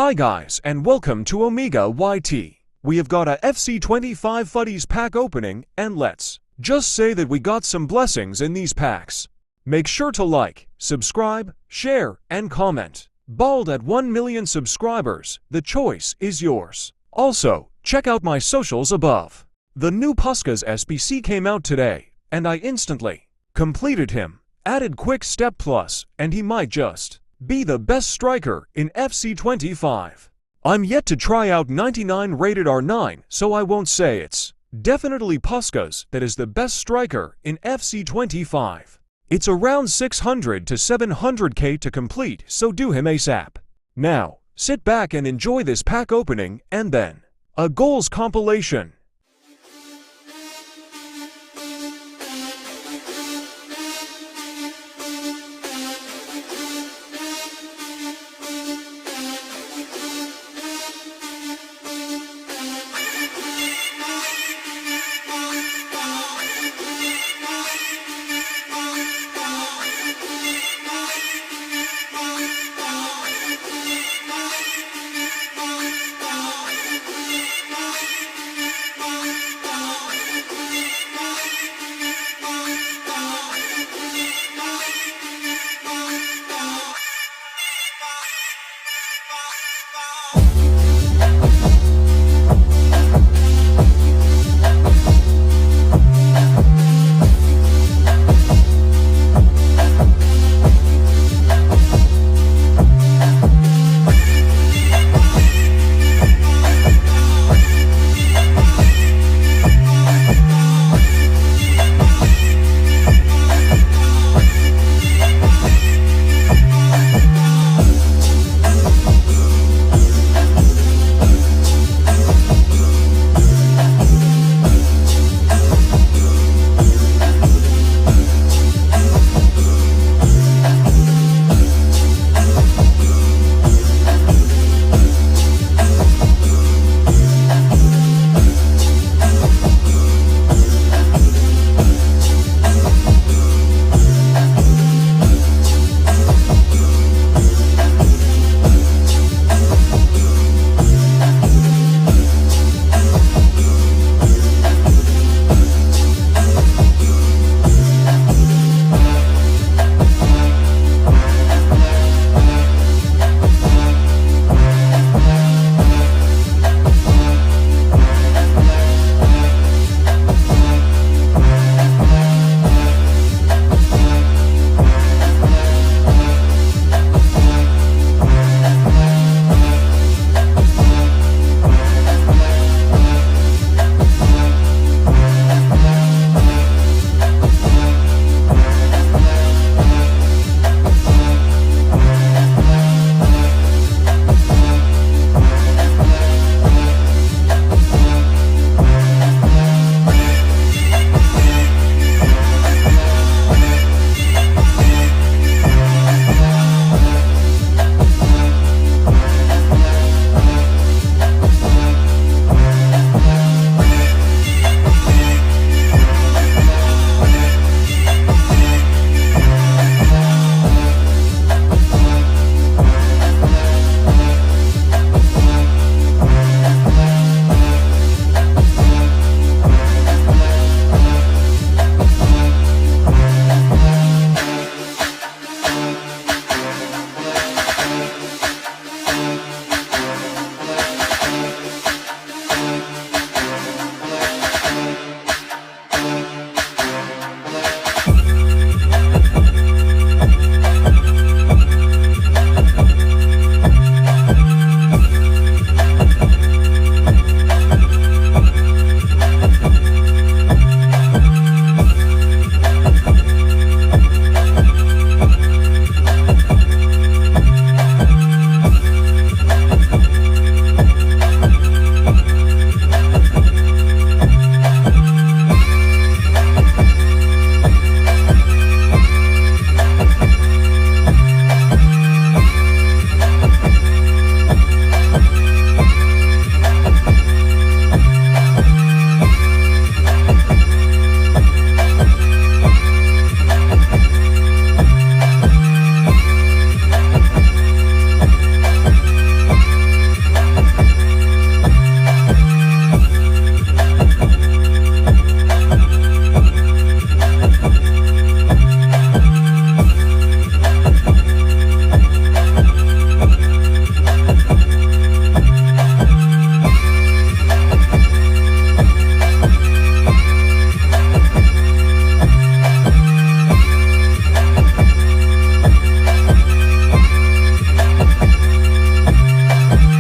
Hi guys and welcome to Omega YT. We have got a FC25 Futties pack opening and let's just say that we got some blessings in these packs. Make sure to like, subscribe, share and comment. Bald at 1 million subscribers, the choice is yours. Also, check out my socials above. The new Puskas SBC came out today and I instantly completed him, added Quick Step Plus and he might just be the best striker in FC25. I'm yet to try out 99 rated R9, so I won't say it's definitely Puskas that is the best striker in FC25. It's around 600 to 700k to complete, so do him ASAP. Now, sit back and enjoy this pack opening and then a goals compilation. Bye.